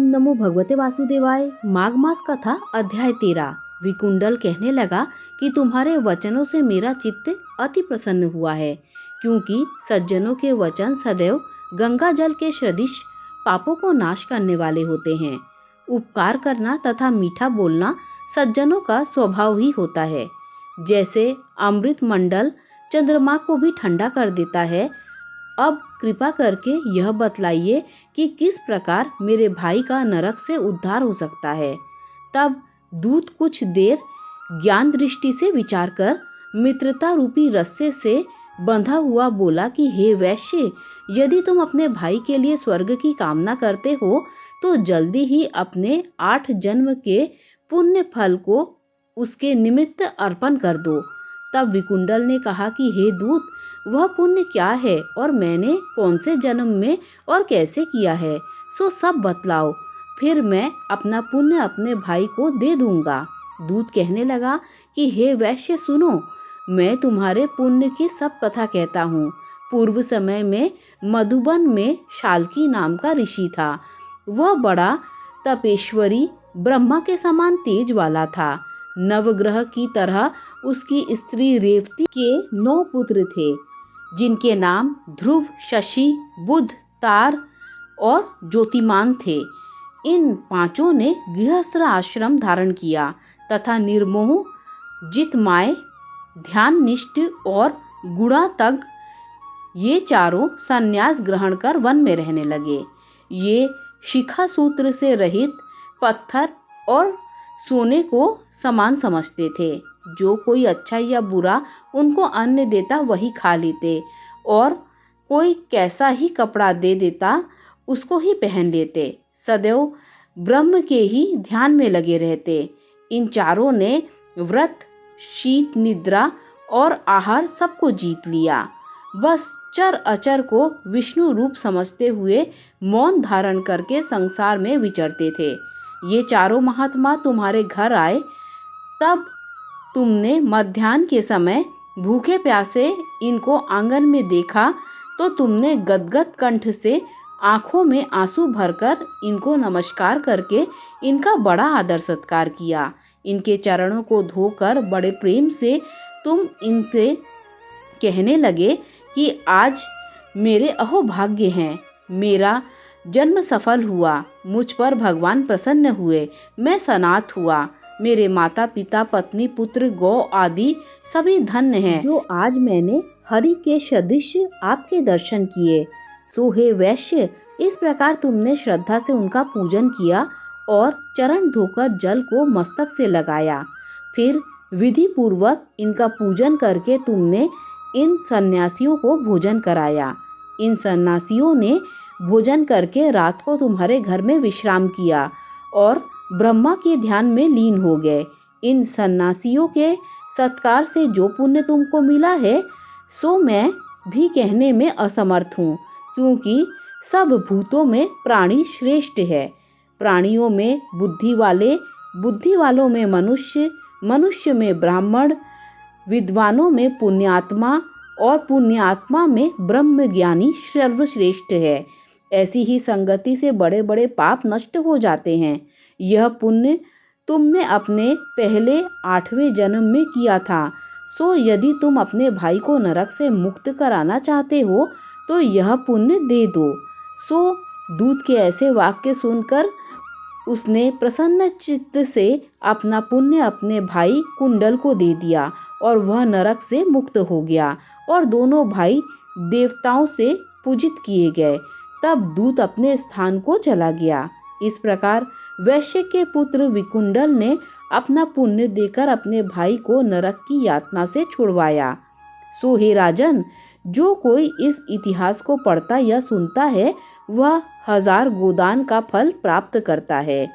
नमो भगवते वासुदेवाय। माघ मास कथा अध्याय 13। विकुंडल कहने लगा कि तुम्हारे वचनों से मेरा चित्त अति प्रसन्न हुआ है, क्योंकि सज्जनों के वचन सदैव गंगा जल के सदृश पापों को नाश करने वाले होते हैं। उपकार करना तथा मीठा बोलना सज्जनों का स्वभाव ही होता है। जैसे अमृत मंडल चंद्रमा को भी ठंडा कर देता है। अब कृपा करके यह बतलाइए कि किस प्रकार मेरे भाई का नरक से उद्धार हो सकता है। तब दूत कुछ देर ज्ञान दृष्टि से विचार कर मित्रता रूपी रस्से से बंधा हुआ बोला कि हे वैश्य, यदि तुम अपने भाई के लिए स्वर्ग की कामना करते हो तो जल्दी ही अपने 8 जन्म के पुण्य फल को उसके निमित्त अर्पण कर दो। तब विकुंडल ने कहा कि हे दूत, वह पुण्य क्या है और मैंने कौन से जन्म में और कैसे किया है, सो सब बतलाओ, फिर मैं अपना पुण्य अपने भाई को दे दूंगा। दूत कहने लगा कि हे वैश्य सुनो, मैं तुम्हारे पुण्य की सब कथा कहता हूँ। पूर्व समय में मधुबन में शाल्की नाम का ऋषि था। वह बड़ा तपेश्वरी ब्रह्मा के समान तेज वाला था। नवग्रह की तरह उसकी स्त्री रेवती के 9 पुत्र थे, जिनके नाम ध्रुव, शशि, बुध, तार और ज्योतिमान थे। इन 5 ने गृहस्थ आश्रम धारण किया तथा निर्मोह, जितमाय, ध्याननिष्ठ और गुणातग ये चारों संन्यास ग्रहण कर वन में रहने लगे। ये शिखा सूत्र से रहित पत्थर और सोने को समान समझते थे। जो कोई अच्छा या बुरा उनको अन्न देता वही खा लेते, और कोई कैसा ही कपड़ा दे देता उसको ही पहन लेते। सदैव ब्रह्म के ही ध्यान में लगे रहते। इन चारों ने व्रत, शीत निद्रा और आहार सबको जीत लिया। बस चर अचर को विष्णु रूप समझते हुए मौन धारण करके संसार में विचरते थे। ये चारों महात्मा तुम्हारे घर आए, तब तुमने मध्याह्न के समय भूखे प्यासे इनको आंगन में देखा तो तुमने गदगद कंठ से आंखों में आंसू भरकर इनको नमस्कार करके इनका बड़ा आदर सत्कार किया। इनके चरणों को धोकर बड़े प्रेम से तुम इनसे कहने लगे कि आज मेरे अहोभाग्य हैं, मेरा जन्म सफल हुआ, मुझ पर भगवान प्रसन्न हुए, मैं सनाथ हुआ, मेरे माता पिता पत्नी पुत्र गौ आदि सभी धन्य हैं, जो आज मैंने हरि के सदृश आपके दर्शन किए। सो हे वैश्य, इस प्रकार तुमने श्रद्धा से उनका पूजन किया और चरण धोकर जल को मस्तक से लगाया। फिर विधि पूर्वक इनका पूजन करके तुमने इन सन्यासियों को भोजन कराया। इन सन्यासियों ने भोजन करके रात को तुम्हारे घर में विश्राम किया और ब्रह्मा के ध्यान में लीन हो गए। इन सन्यासियों के सत्कार से जो पुण्य तुमको मिला है सो मैं भी कहने में असमर्थ हूँ, क्योंकि सब भूतों में प्राणी श्रेष्ठ है। प्राणियों में बुद्धि वाले, बुद्धि वालों में मनुष्य, मनुष्य में ब्राह्मण, विद्वानों में पुण्यात्मा और पुण्यात्मा में ब्रह्म ज्ञानी सर्वश्रेष्ठ है। ऐसी ही संगति से बड़े बड़े पाप नष्ट हो जाते हैं। यह पुण्य तुमने अपने पहले 8वें जन्म में किया था। सो यदि तुम अपने भाई को नरक से मुक्त कराना चाहते हो तो यह पुण्य दे दो। सो दूत के ऐसे वाक्य सुनकर उसने प्रसन्न चित्त से अपना पुण्य अपने भाई कुंडल को दे दिया और वह नरक से मुक्त हो गया और दोनों भाई देवताओं से पूजित किए गए। तब दूत अपने स्थान को चला गया। इस प्रकार वैश्य के पुत्र विकुंडल ने अपना पुण्य देकर अपने भाई को नरक की यातना से छुड़वाया। सो हे राजन, जो कोई इस इतिहास को पढ़ता या सुनता है वह 1000 गोदान का फल प्राप्त करता है।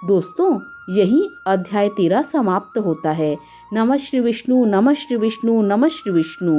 दोस्तों, यही अध्याय 13 समाप्त होता है। नमः श्री विष्णु, नमः श्री विष्णु, नमः श्री विष्णु।